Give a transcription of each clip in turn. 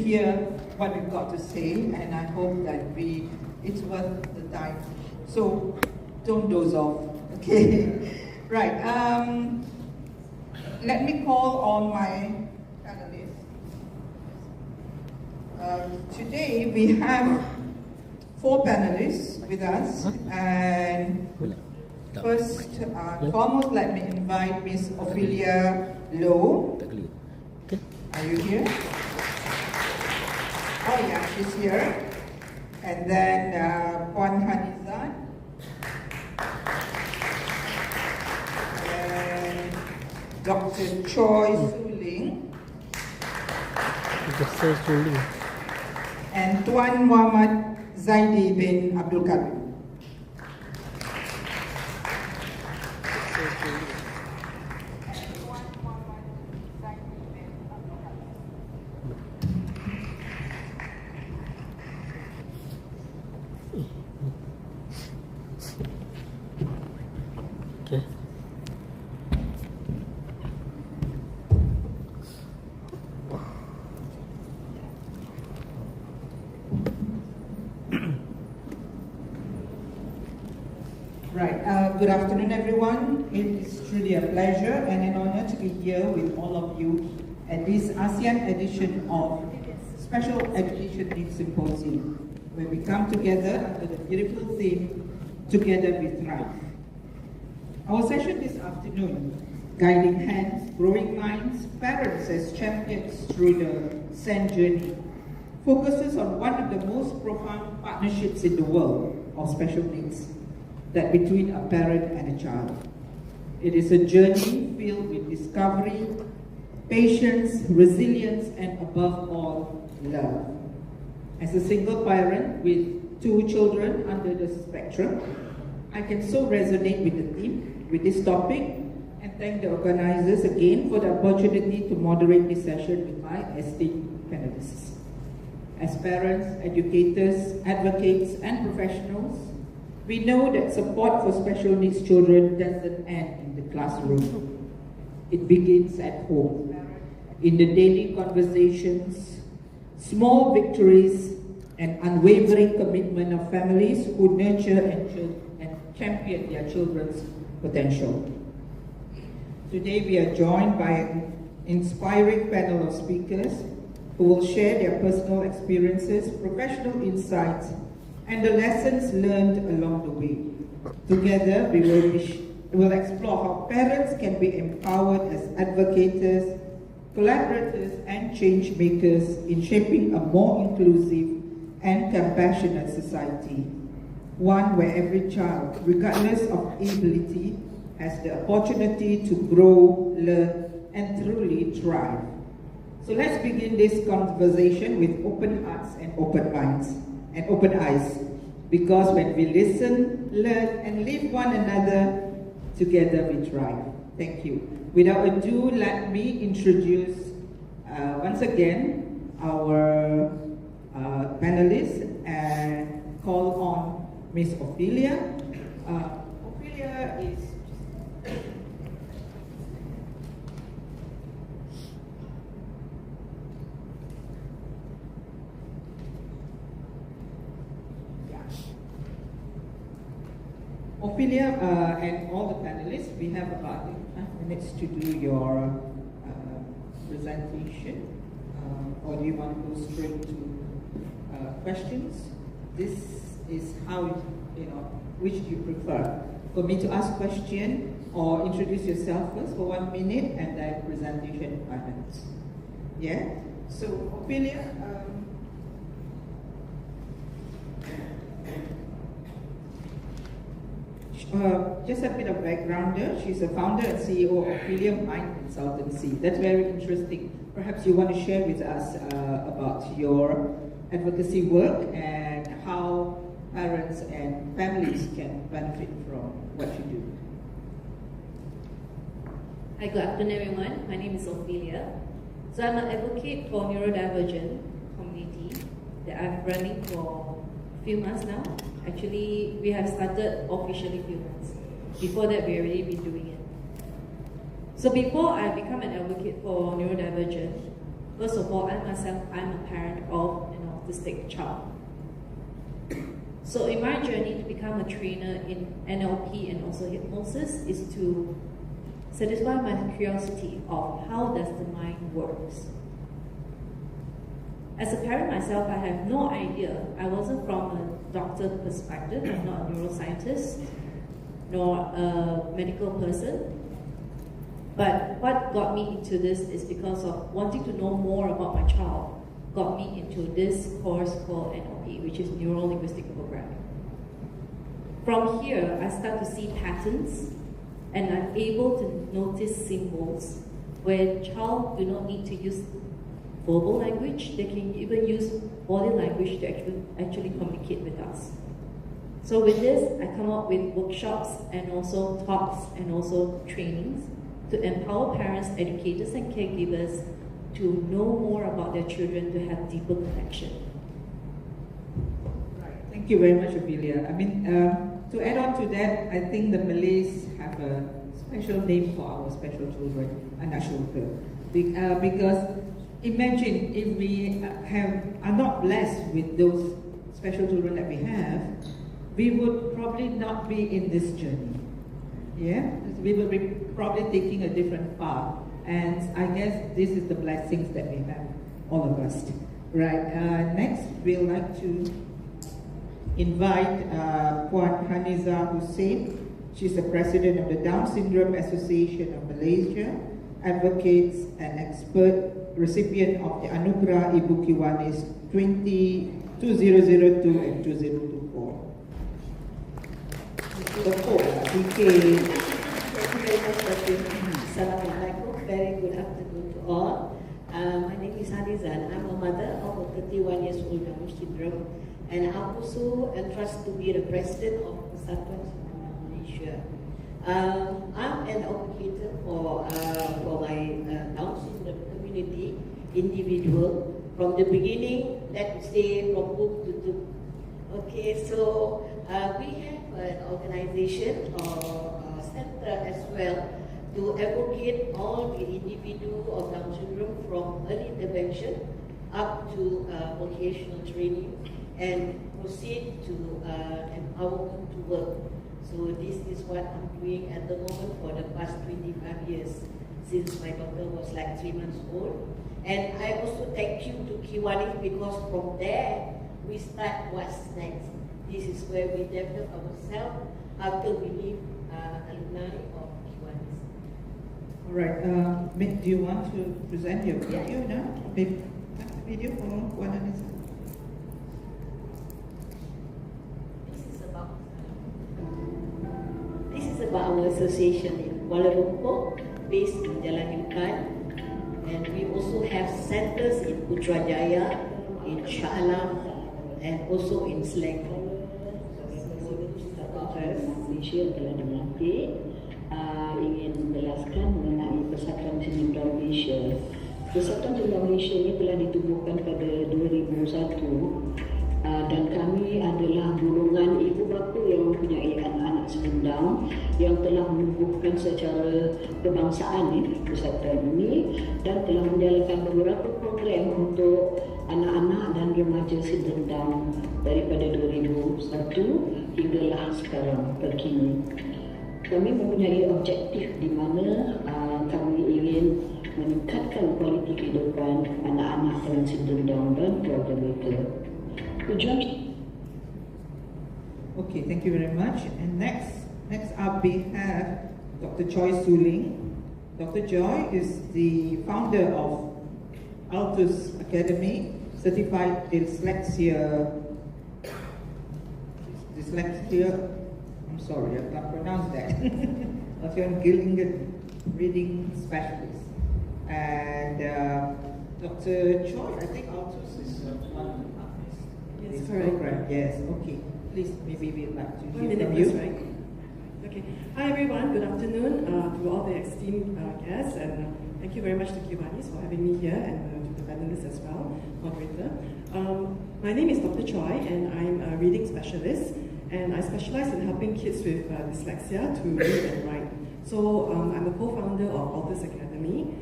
hear what we've got to say, and I hope that it's worth the time. So don't doze off, okay? Right, let me call on my panelists. Today we have 4 panelists with us, and first, foremost, let me invite Miss Ophelia Low. Are you here? Oh yeah, she's here. And then Puan Hanizan. And Dr. Choi Su-Ling. And Tuan Muhammad Zaidi bin Abdul Karim. Good afternoon, everyone. It is truly a pleasure and an honor to be here with all of you at this ASEAN edition of Special Education Needs Symposium, where we come together under the beautiful theme, Together We Thrive. Our session this afternoon, Guiding Hands, Growing Minds, Parents as Champions Through the SEN Journey, focuses on one of the most profound partnerships in the world of special needs, that between a parent and a child. It is a journey filled with discovery, patience, resilience, and above all, love. As a single parent with 2 children under the spectrum, I can so resonate with the theme, with this topic, and thank the organizers again for the opportunity to moderate this session with my esteemed panelists. As parents, educators, advocates, and professionals, we know that support for special needs children doesn't end in the classroom. It begins at home, in the daily conversations, small victories, and unwavering commitment of families who nurture and champion their children's potential. Today we are joined by an inspiring panel of speakers who will share their personal experiences, professional insights, and the lessons learned along the way. Together, we will explore how parents can be empowered as advocates, collaborators, and change makers in shaping a more inclusive and compassionate society. One where every child, regardless of ability, has the opportunity to grow, learn, and truly thrive. So let's begin this conversation with open hearts and open minds. And open eyes, because when we listen, learn, and live one another, together we thrive. Thank you. Without ado, let me introduce once again our panelists and call on Miss Ophelia. Ophelia is Ophelia and all the panelists, we have about 5 minutes to do your presentation. Or do you want to go straight to questions? This is how, which do you prefer? For me to ask question or introduce yourself first for 1 minute and then presentation 5 minutes. Yeah? So, Ophelia, just a bit of background there. She's a founder and CEO of Ophelia Mind Consultancy. That's very interesting. Perhaps you want to share with us about your advocacy work and how parents and families can benefit from what you do. Hi, good afternoon everyone. My name is Ophelia. So I'm an advocate for neurodivergent community that I've been running for a few months now. Actually, we have started officially a few months. Before that, we already been doing it. So before I become an advocate for neurodivergent, First of all, I myself, I'm a parent of an autistic child. So in my journey to become a trainer in NLP and also hypnosis is to satisfy my curiosity of how does the mind works. As a parent myself, I have no idea. I wasn't from a doctor perspective. I'm not a neuroscientist, nor a medical person. But what got me into this is because of wanting to know more about my child, got me into this course called NLP, which is Neuro-Linguistic Programming. From here, I start to see patterns, and I'm able to notice symbols where child do not need to use verbal language, they can even use body language to actually communicate with us. So with this, I come up with workshops and also talks and also trainings to empower parents, educators, and caregivers to know more about their children, to have deeper connection. Right. Thank you very much, Ophelia. I mean, to add on to that, I think the Malays have a special name for our special children, Anashulka. Because imagine if we are not blessed with those special children that we have, we would probably not be in this journey. Yeah, we will be probably taking a different path, and I guess this is the blessings that we have, all of us. Right. Next, we'd like to invite Puan Haniza Hussein. She's the president of the Down Syndrome Association of Malaysia, advocates and expert, recipient of the Anugerah Ibu Kiwanis 2002 and 2024. Thank you very much, Assalamualaikum. Very good afternoon to all. My name is Haniza. I'm a mother of a 31 years old Down syndrome, and I'm also entrusted to be the president of Persatuan Malaysia. I'm an advocate for my Down syndrome community, individual, from the beginning, let me say, from book to book. Okay, so we have an organization or a center as well to advocate all the individual of Down syndrome from early intervention up to vocational training and proceed to empowerment to work. So this is what I'm doing at the moment for the past 25 years since my daughter was like 3 months old. And I also thank you to Kiwanis because from there we start what's next. This is where we develop ourselves after we leave alumni of Kiwanis. All right. Do you want to present your video now? Video for Puan Haniza. This is about our association in Kuala Lumpur, based in Jalan Imkan, and we also have centers in Putrajaya, in Shah Alam, and also in Selangor. Malaysia telah dilantik ingin menjelaskan mengenai Persatuan Sindrom Malaysia. Persatuan Sindrom Malaysia ini telah ditubuhkan pada 2001 dan kami adalah golongan ibu bapa yang mempunyai anak-anak sindrom yang telah menubuhkan secara kebangsaan persatuan ini dan telah menjalankan beberapa program untuk anak-anak dan remaja sindrom Down daripada 2001 hinggalah sekarang terkini. Kami mempunyai objektif di mana kami ingin meningkatkan kualiti kehidupan anak-anak dengan sindrom Down dan keluarga mereka. Okay, thank you very much. And next up we have Dr. Joy Suling. Dr. Joy is the founder of Altus Academy, certified dyslexia. I'm sorry, I can't pronounce that. Gillingham reading specialist. And Dr. Joy, I think Altus is one. Yes, correct. Program. Yes, okay. Please, maybe we'd like to hear from you. you. Right. Okay. Hi everyone, good afternoon to all the esteemed guests, and thank you very much to Kiwanis for having me here, and to the panelists as well, moderator. My name is Dr. Choi, and I'm a reading specialist, and I specialize in helping kids with dyslexia to read and write. So I'm a co-founder of Altus Academy.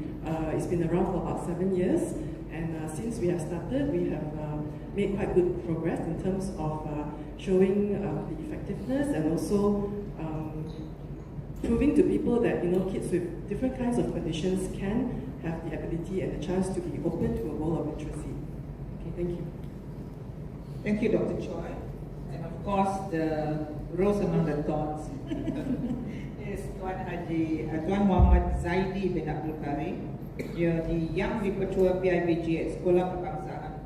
It's been around for about 7 years, And since we have started, we have made quite good progress in terms of showing the effectiveness and also proving to people that kids with different kinds of conditions can have the ability and the chance to be open to a world of literacy. Okay, thank you. Thank you, Dr. Choi. And of course, the rose among the thorns is Tuan Muhammad Zaidi bin Abdul Karim. Dia di Yang Di-Ketua PIBG at Sekolah Kebangsaan,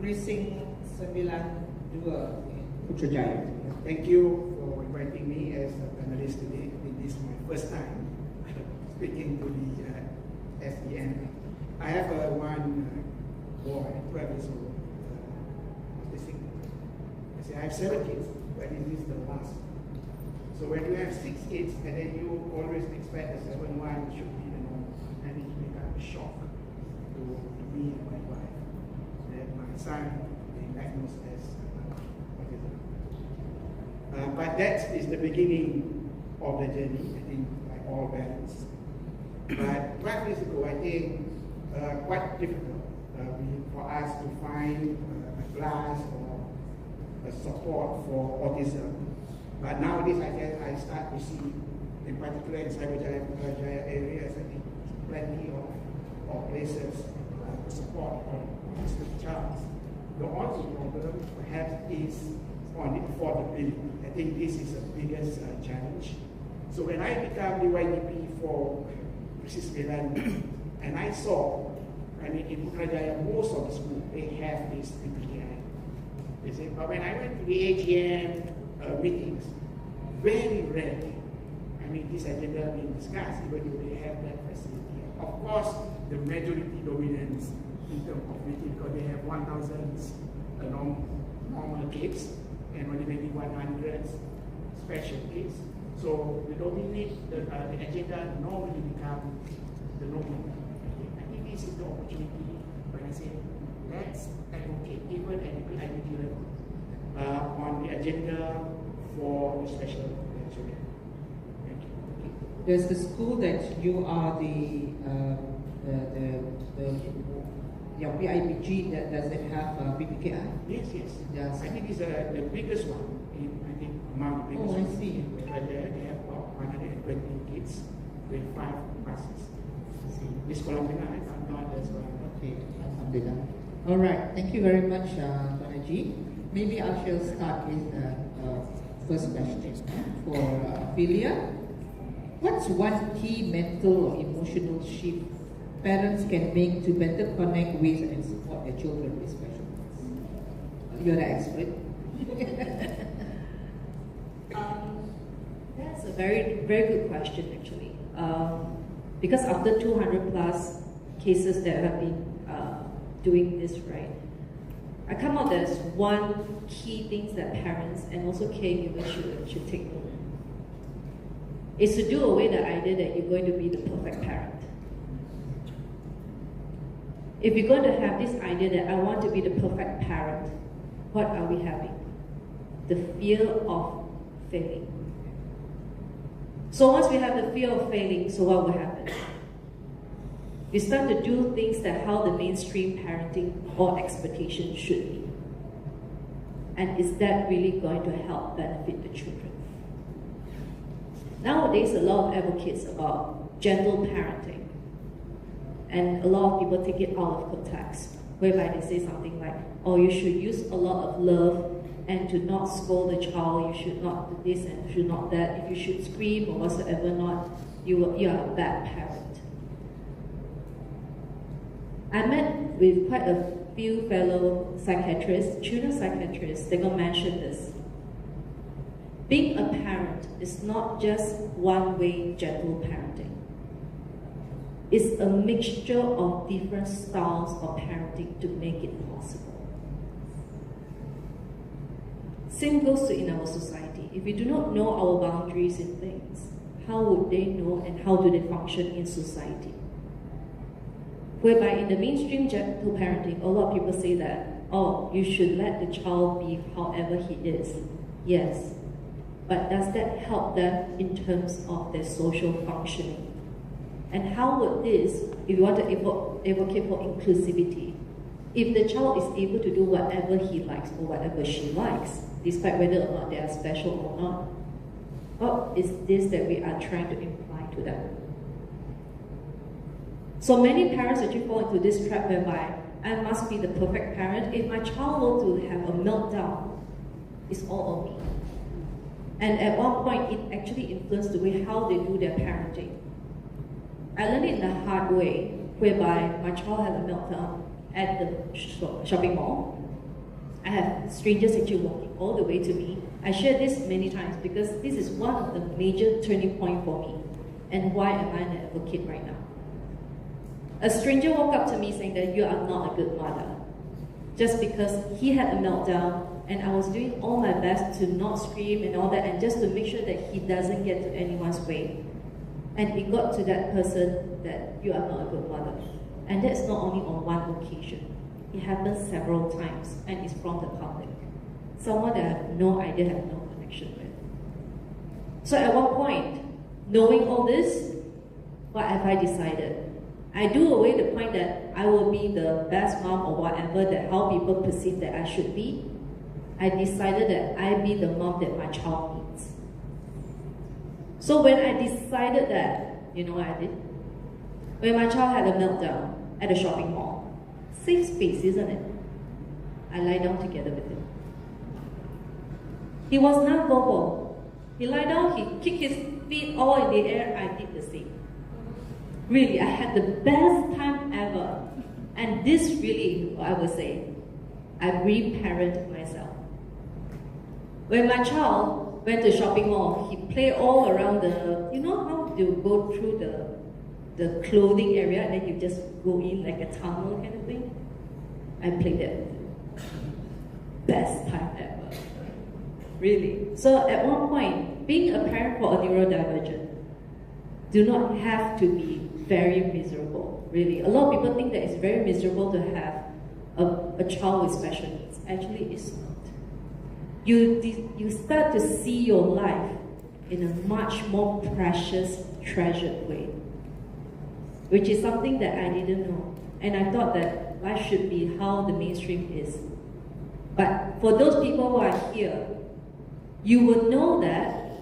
Precinct 92, Putrajaya. Thank you for inviting me as a panelist today. I think this is my first time speaking to the SEN. I have one boy, 12 years old, autistic. I have 7 kids, but this is the last. So when you have 6 kids, and then you always expect the 7th one should be the normal, and it becomes a shock to me and my wife that my son being diagnosed as autism. But that is the beginning of the journey, I think, like all parents. But 12 years ago, I think, quite difficult for us to find a class or a support for autism. But nowadays, I start to see, in particular in Cyberjaya areas, I think plenty of places to support autistic child. The only problem, perhaps, is on the affordability. I think this is the biggest challenge. So when I became the YDP for Mrs. Milan, and I saw, in Putrajaya, most of the schools, they have this PPI. They say, but when I went to the AGM meetings, very rarely, this agenda being discussed, even though they have that facility. Of course, the majority dominance in terms of meeting, because they have 1,000 normal kids, and only maybe 100 special kids. So the agenda normally becomes the normal. I think this is the opportunity when I say, let's advocate even at the PIBG level on the agenda for the special children. Thank you. There's the school that you are your PIBG, that does it have PPKI? Yes. Yes. I think it's the biggest one, among the biggest ones. I see. They have about 120 kids with 5 classes. This Columbia, I found out as well. Okay, alhamdulillah. All right, thank you very much, Tuan Haji. Maybe I shall start with first question for Philia. What's one key mental or emotional shift parents can make to better connect with and support their children with special needs? You're the expert. That's a very, very good question, actually. Because after 200 plus cases that have been doing this right, I come out there's one key thing that parents and also caregivers should take note. Is to do away the idea that you're going to be the perfect parent. If you're going to have this idea that I want to be the perfect parent, what are we having? The fear of failing. So once we have the fear of failing, so what will happen? We start to do things that how the mainstream parenting or expectation should be. And is that really going to help benefit the children? Nowadays, a lot of advocates about gentle parenting. And a lot of people take it out of context, whereby they say something like, oh, you should use a lot of love and to not scold the child, you should not do this and should not that. If you should scream or whatsoever not, you are a bad parent. I met with quite a few fellow psychiatrists, children psychiatrists, they're going to mention this. Being a parent is not just one-way gentle parenting. It's a mixture of different styles of parenting to make it possible. Same goes to in our society. If we do not know our boundaries in things, how would they know and how do they function in society? Whereby in the mainstream gentle parenting, a lot of people say that, oh, you should let the child be however he is. Yes. But does that help them in terms of their social functioning? And how would this, if you want to advocate for inclusivity, If the child is able to do whatever he likes or whatever she likes, despite whether or not they are special or not, what is this that we are trying to imply to them? So many parents actually fall into this trap whereby I must be the perfect parent. If my child were to have a meltdown, it's all on me. And at one point, it actually influenced the way how they do their parenting. I learned it in a hard way, whereby my child had a meltdown at the shopping mall. I have strangers actually walking all the way to me. I share this many times because this is one of the major turning points for me and why am I an advocate right now. A stranger walked up to me saying that you are not a good mother just because he had a meltdown and I was doing all my best to not scream and all that and just to make sure that he doesn't get to anyone's way. And it got to that person that you are not a good mother. And that's not only on one occasion. It happens several times and it's from the public. Someone that I have no idea, have no connection with. So at one point, knowing all this, what have I decided? I do away the point that I will be the best mom or whatever, that how people perceive that I should be. I decided that I be the mom that my child needs. So when I decided that, you know what I did? When my child had a meltdown at a shopping mall, safe space, isn't it? I lie down together with him. He was non-verbal. He lie down, he kicked his feet all in the air, I did the same. Really, I had the best time ever. And this really, I would say, I reparented myself. When my child went to shopping mall, he played all around the, you know how you go through the clothing area and then you just go in like a tunnel kind of thing? I played that with him. Best time ever. Really. So at one point, being a parent for a neurodivergent do not have to be very miserable, really. A lot of people think that it's very miserable to have a child with special needs. Actually, it's not. You start to see your life in a much more precious, treasured way, which is something that I didn't know. And I thought that life should be how the mainstream is. But for those people who are here, you will know that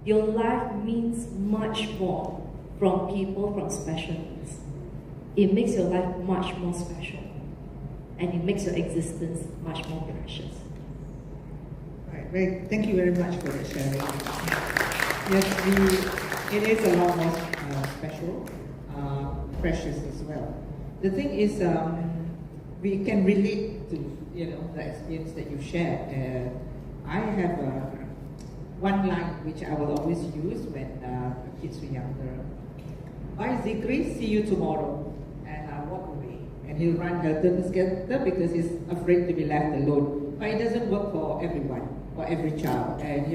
your life means much more from people from special needs. It makes your life much more special. And it makes your existence much more precious. Right, thank you very much for the sharing. Yes, it is a lot more special, precious as well. The thing is, we can relate to the experience that you shared. I have one line which I will always use when kids were younger. Bye Zikri, see you tomorrow. And I walk away. And he'll run helter-skelter because he's afraid to be left alone. But it doesn't work for everyone, for every child. And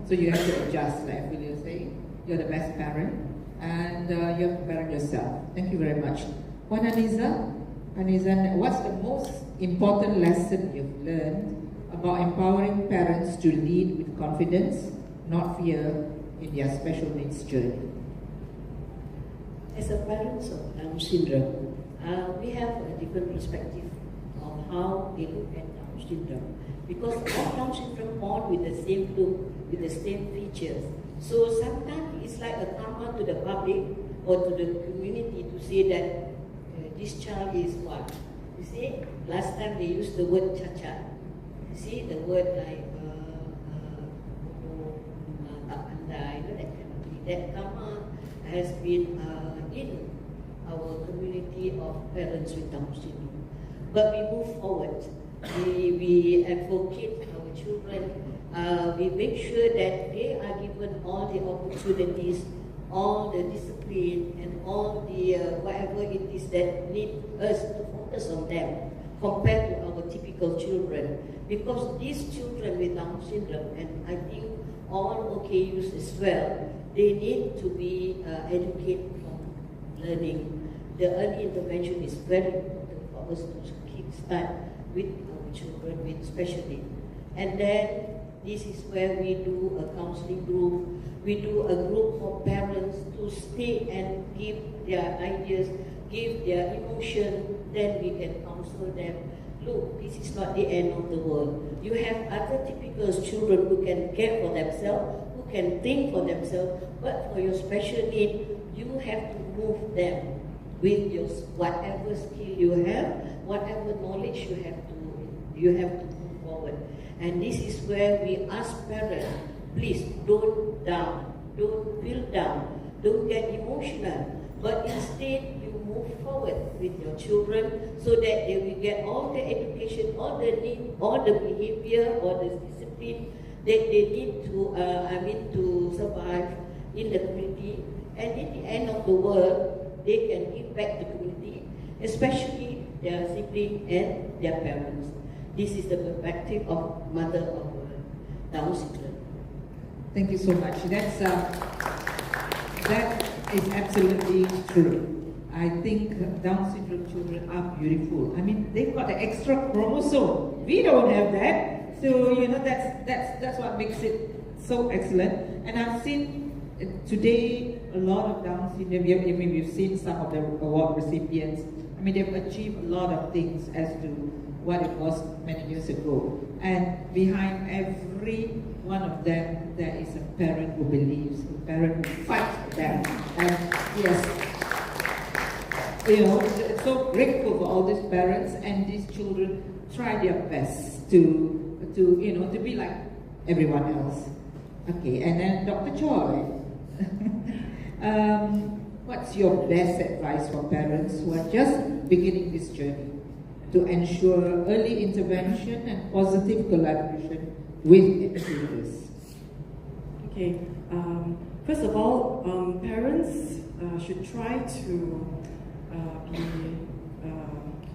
so you have to adjust, like Ophelia was saying. You're the best parent. And you have to parent yourself. Thank you very much. Juan Aniza, what's the most important lesson you've learned about empowering parents to lead with confidence, not fear, in their special needs journey? As a parent of Down syndrome, we have a different perspective of how they look at Down syndrome. Because all Down syndrome born with the same look, with the same features. So sometimes it's like a karma to the public or to the community to say that this child is what? You see, last time they used the word cha-cha. You see, the word like that karma has been in our community of parents with Down syndrome. But we move forward. We advocate our children. We make sure that they are given all the opportunities, all the discipline, and all the whatever it is that need us to focus on them compared to our typical children. Because these children with Down syndrome, and I think all OKUs as well, they need to be educated from learning. The early intervention is very important for us to kickstart with our children with special needs. And then this is where we do a counseling group. We do a group for parents to stay and give their ideas, give their emotion then we can counsel them, look, this is not the end of the world. You have other typical children who can care for themselves, who can think for themselves, but for your special need, you have to move them with your whatever skill you have, whatever knowledge you have to move forward. And this is where we ask parents, please don't feel down, don't get emotional, but instead you move forward with your children so that they will get all the education, all the need, all the behavior, all the discipline that they need to survive in the community. And in the end of the world, they can give back to the community, especially their siblings and their parents. This is the perspective of mother of Down syndrome. Thank you so much. That is absolutely true. I think Down syndrome children are beautiful. I mean, they've got the extra chromosome. We don't have that. So, that's what makes it so excellent. And I've seen today a lot of Down syndrome. We've seen some of the award recipients. I mean, they've achieved a lot of things as to what it was many years ago. And behind every one of them, there is a parent who believes, a parent who fights for them. And yes, so grateful for all these parents, and these children try their best to be like everyone else. Okay, and then Dr. Choi, what's your best advice for parents who are just beginning this journey to ensure early intervention and positive collaboration with educators? Okay, first of all, parents should try to be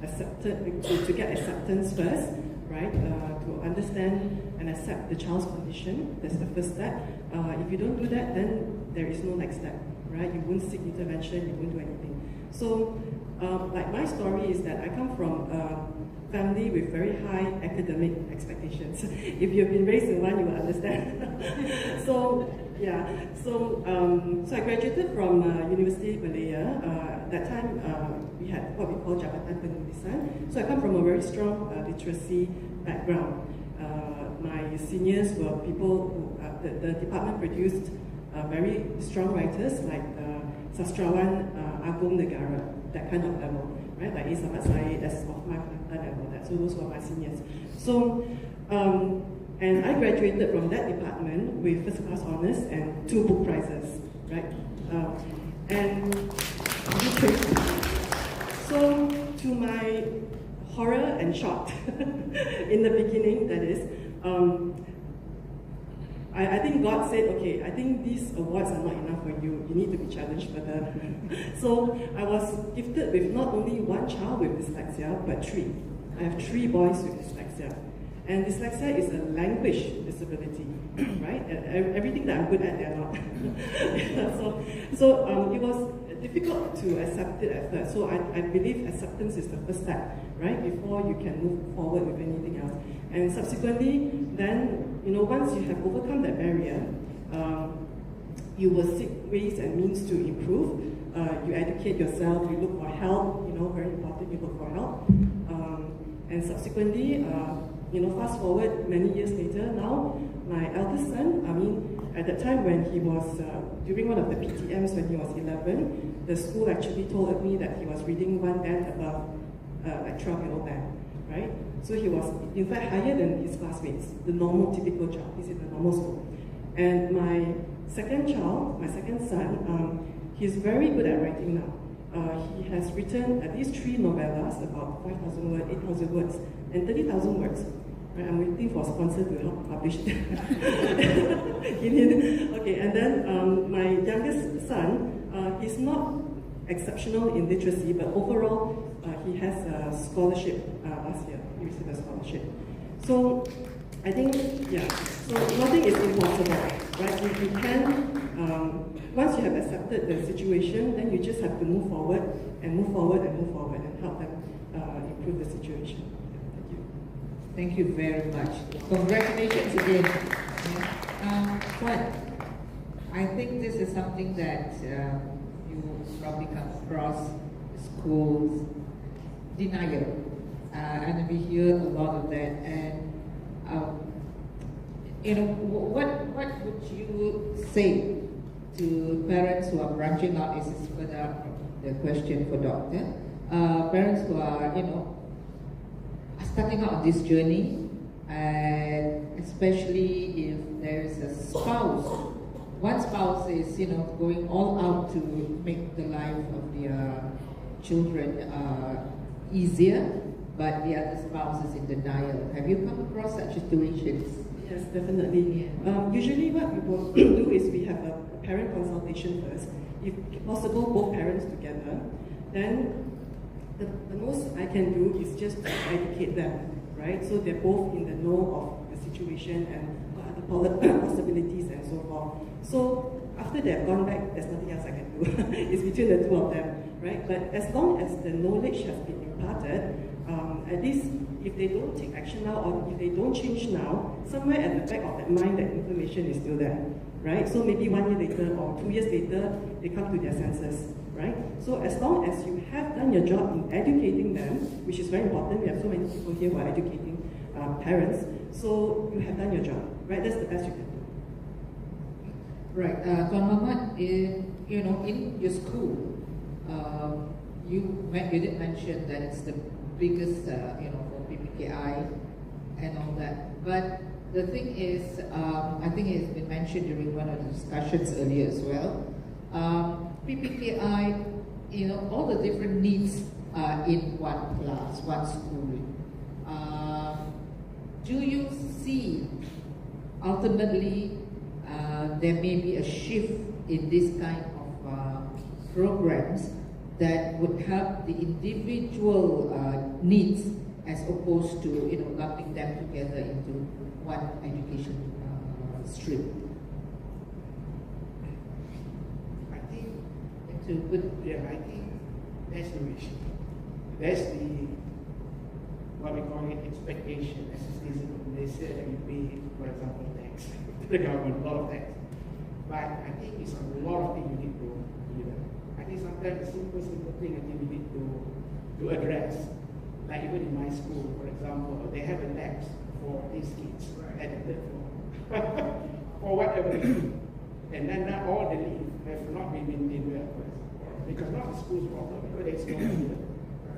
accepted, to get acceptance first, right? To understand and accept the child's condition. That's the first step. If you don't do that, then there is no next step, right? You won't seek intervention, you won't do anything. So, like my story is that I come from a family with very high academic expectations. If you've been raised in one, you will understand. So I graduated from University Malaya. That time we had what we call Jabatan Penulisan. So I come from a very strong literacy background. My seniors were people who, the department produced very strong writers like Sastrawan Agung Negara, that kind of level, right? Like Isamat Said, S. Osman and all that. So those were my seniors. So, and I graduated from that department with first class honors and 2 book prizes, right? So, to my horror and shock, in the beginning, that is, I think God said, okay, I think these awards are not enough for you. You need to be challenged further. So I was gifted with not only 1 child with dyslexia, but 3. I have 3 boys with dyslexia. And dyslexia is a language disability, right? Everything that I'm good at, they're not. So it was difficult to accept it at first. So I believe acceptance is the first step, right? Before you can move forward with anything else. And subsequently, then, once you have overcome that barrier, you will seek ways and means to improve. You educate yourself, you look for help, very important, you look for help. And subsequently, fast forward many years later, now, my eldest son, at that time when he was, during one of the PTMs when he was 11, the school actually told me that he was reading 1 band above, like 12-year-old band, right? So he was, in fact, higher than his classmates, the normal, typical child. He's in the normal school. And my second child, my second son, he's very good at writing now. He has written at least 3 novellas, about 5,000 words, 8,000 words, and 30,000 words. Right, I'm waiting for a sponsor to help publish it. Okay, and then my youngest son, he's not exceptional in literacy, but overall, he has a scholarship last year. He received a scholarship. So I think, so nothing is impossible, right? If you can, once you have accepted the situation, then you just have to move forward and move forward and move forward and help them improve the situation. Thank you. Thank you very much. Congratulations again. But I think this is something that you probably come across schools. denial, and we hear a lot of that. And what would you say to parents who are branching out? This is further the question for Doctor. Parents who are starting out on this journey, and especially if there is a spouse. One spouse is, going all out to make the life of their children easier, but the other spouse is in denial. Have you come across such situations? Yes, definitely. Usually what we will do is we have a parent consultation first. If possible, both parents together. Then the most I can do is just to educate them, right? So they're both in the know of the situation and what are the possibilities and so forth. So after they've gone back, there's nothing else I can do. It's between the two of them, right? But as long as the knowledge has been imparted, at least if they don't take action now or if they don't change now, somewhere at the back of that mind, that information is still there, right? So maybe 1 year later or 2 years later, they come to their senses, right? So as long as you have done your job in educating them, which is very important, we have so many people here who are educating parents, so you have done your job, right? That's the best you can do. Right, Tuan Muhammad, in your school, you did mention that it's the biggest, for PPKI and all that. But the thing is, I think it's been mentioned during one of the discussions earlier as well. PPKI, all the different needs are in one class, one school. Do you see ultimately there may be a shift in this kind of programs that would help the individual needs as opposed to lumping them together into one education stream? I think, I think that's the wish. That's the, what we call it, expectation as a citizen of Malaysia, that you pay, for example, tax to the government, a lot of tax. But I think it's a lot of things you need to do. I think sometimes the simple thing I think we need to address. Like even in my school, for example, they have a labs for these kids at the third floor. For whatever reason. And then not all the leave have not been maintained well, for example. Because not the school's problem, because there's no idea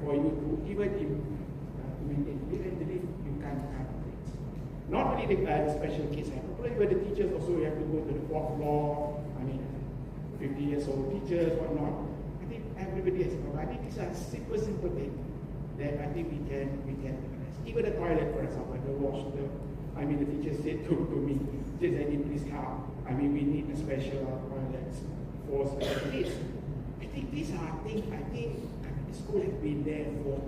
for you to, even if maintain the leave, you can't have things. Not only the special kids have, but the teachers also have to go to the fourth floor. 50 years old teachers, whatnot. I think everybody has a problem. I think these are simple things that I think we can address. Even the toilet, for example, the teacher said to me, I need please help. We need a special toilets for special kids. I think these are things, the school has been there for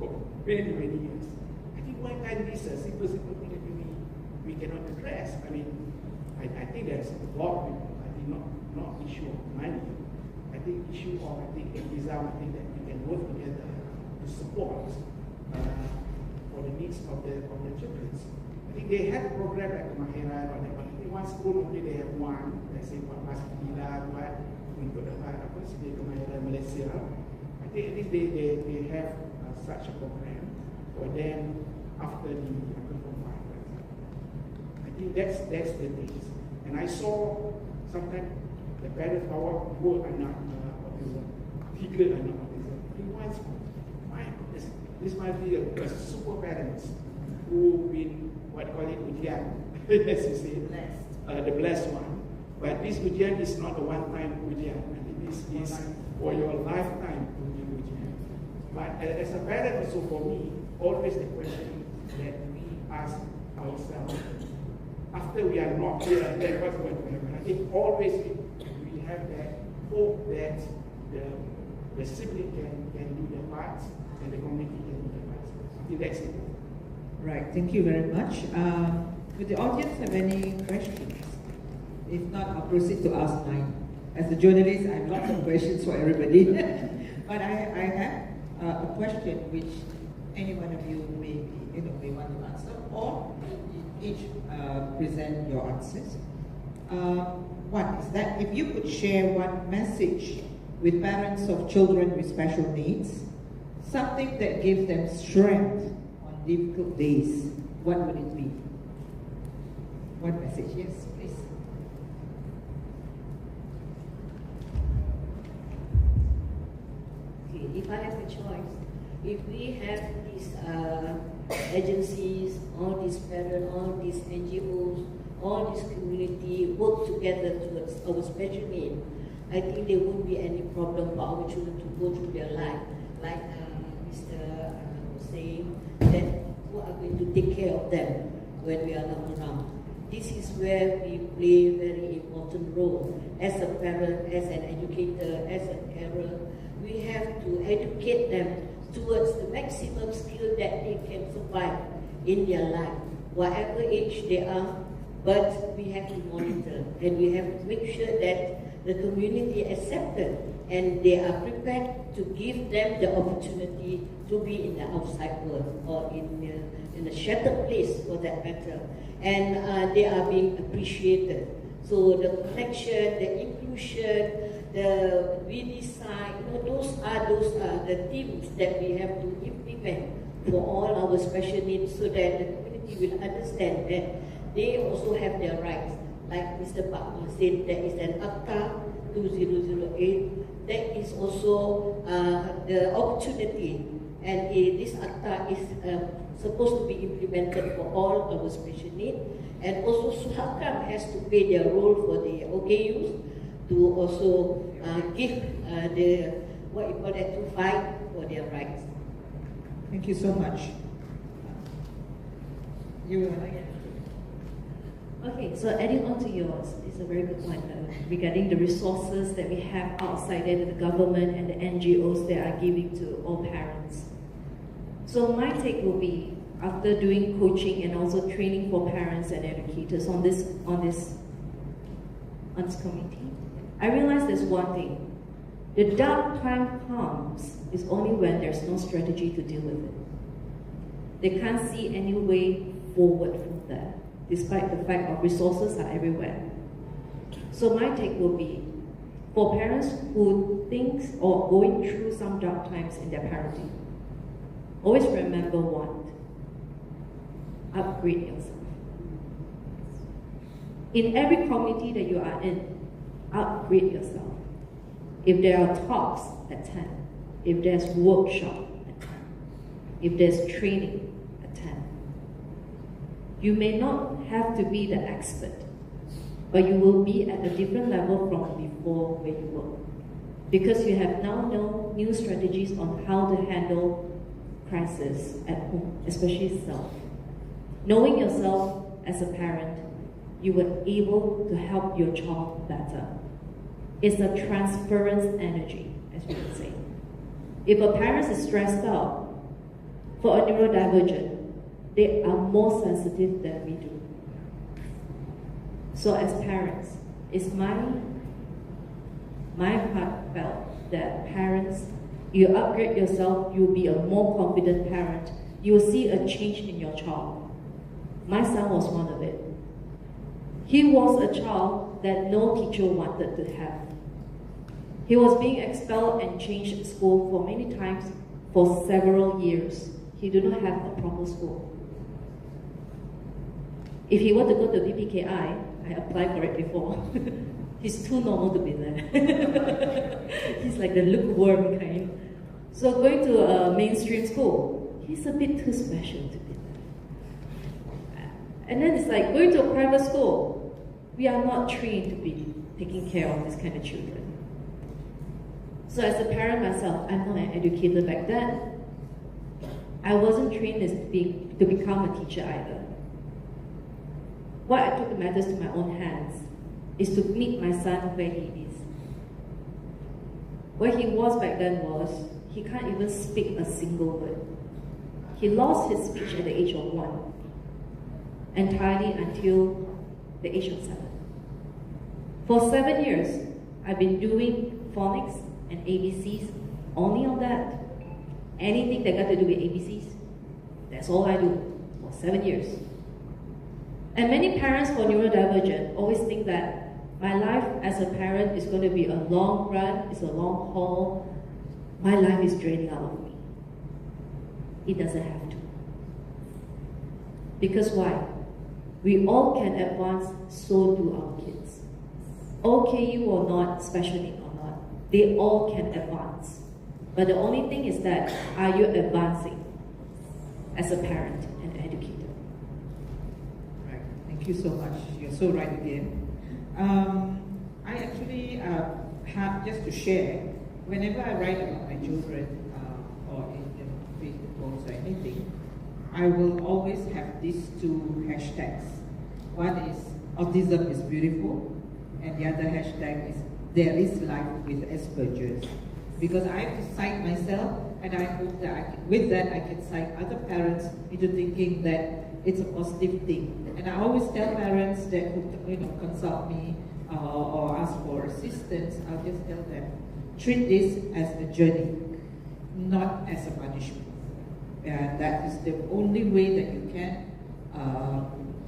many, many years. I think why can't this simple thing that we cannot address? I think there's a lot of people. I think not issue of money. I think issue of exam. I think that we can work together to support for the needs of the children. I think they have a program like the Mahira, or I think one school only they have one. Let's say what Masjidillah, what untuk Sini Mahira Malaysia. I think at least they have such a program for them after the confined. I think that's the thing. And I saw sometimes the parents bawa dua anak autism, 3 anak autism. In one school, my goodness, this might be a super parents who been ujian, as you say, the blessed one. But this ujian is not a one-time ujian. I think this is for your lifetime ujian. But as a parent, also for me, always the question that we ask ourselves after we are not here, then what's going to happen? I think always we have that hope that the sibling can do their parts and the community can do their parts. I think that's it. Right, thank you very much. Would the audience have any questions? If not, I'll proceed to ask mine. As a journalist, I have lots of questions for everybody. But I have a question which any one of you may want to answer, or each present your answers. One is that if you could share one message with parents of children with special needs, something that gives them strength on difficult days, what would it be? One message, yes, please. Okay, if I have a choice, if we have these agencies, all these parents, all these NGOs, all this community work together towards our special need, I think there won't be any problem for our children to go through their life. Like Mr. was saying, that who are going to take care of them when we are not around. This is where we play a very important role. As a parent, as an educator, as a carer, we have to educate them towards the maximum skill that they can survive in their life, whatever age they are. But we have to monitor, and we have to make sure that the community accepted and they are prepared to give them the opportunity to be in the outside world or in a sheltered place for that matter. And they are being appreciated. So the connection, the inclusion, the redesign, those are the themes that we have to implement for all our special needs, so that the community will understand that they also have their rights. Like Mr. Pak said, there is an ACTA 2008. That is also the opportunity, and this ACTA is supposed to be implemented for all our special needs. And also Suhakam has to play their role for the OKUs to also give to fight for their rights. Thank you so much. Okay, so adding on to yours is a very good point regarding the resources that we have outside there, the government and the NGOs that are giving to all parents. So my take will be, after doing coaching and also training for parents and educators on this committee, I realized there's one thing. The dark time comes is only when there's no strategy to deal with it. They can't see any way forward from there, despite the fact of resources are everywhere. So my take will be, for parents who think or going through some dark times in their parenting, always remember one: upgrade yourself. In every community that you are in, upgrade yourself. If there are talks, attend. If there's workshop, attend. If there's training, attend. You may not have to be the expert, but you will be at a different level from before where you were. Because you have now known new strategies on how to handle crisis at home, especially self. Knowing yourself as a parent, you were able to help your child better. It's a transference energy, as we would say. If a parent is stressed out, for a neurodivergent, they are more sensitive than we do. So as parents, it's my heartfelt that parents, you upgrade yourself, you'll be a more confident parent, you will see a change in your child. My son was one of it. He was a child that no teacher wanted to have. He was being expelled and changed school for many times for several years. He did not have a proper school. If he were to go to PPKI, I applied for it before. He's too normal to be there. He's like the lukewarm kind. So going to a mainstream school, he's a bit too special to be there. And then it's like going to a private school. We are not trained to be taking care of this kind of children. So as a parent myself, I'm not an educator back then. I wasn't trained to become a teacher either. What I took the matters to my own hands is to meet my son where he is. Where he was back then was, he can't even speak a single word. He lost his speech at the age of 1, entirely until the age of 7. For 7 years, I've been doing phonics and ABCs, only on that. Anything that got to do with ABCs, that's all I do for 7 years. And many parents for neurodivergent always think that my life as a parent is going to be a long run, it's a long haul. My life is draining out of me. It doesn't have to. Because why? We all can advance, so do our kids. OKU or not, special need or not, they all can advance. But the only thing is that, are you advancing as a parent and educator? Right. Thank you so much. You're so right again. I actually have just to share. Whenever I write about my children or in Facebook posts or anything, I will always have these two hashtags. One is autism is beautiful, and the other hashtag is there is life with Asperger's. Because I have to cite myself, and I hope that with that I can cite other parents into thinking that it's a positive thing. And I always tell parents that consult me or ask for assistance, I'll just tell them, treat this as a journey, not as a punishment. And that is the only way that you can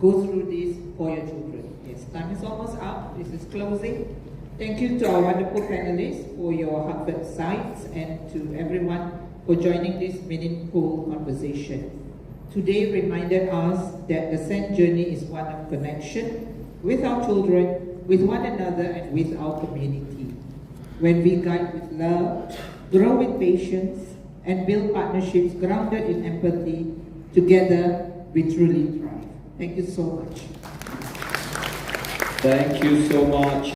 go through this for your children. Yes, time is almost up. This is closing. Thank you to our wonderful panelists for your heartfelt sights and to everyone for joining this meaningful conversation. Today reminded us that the SEN journey is one of connection with our children, with one another, and with our community. When we guide with love, grow with patience, and build partnerships grounded in empathy, together we truly thrive. Thank you so much. Thank you so much.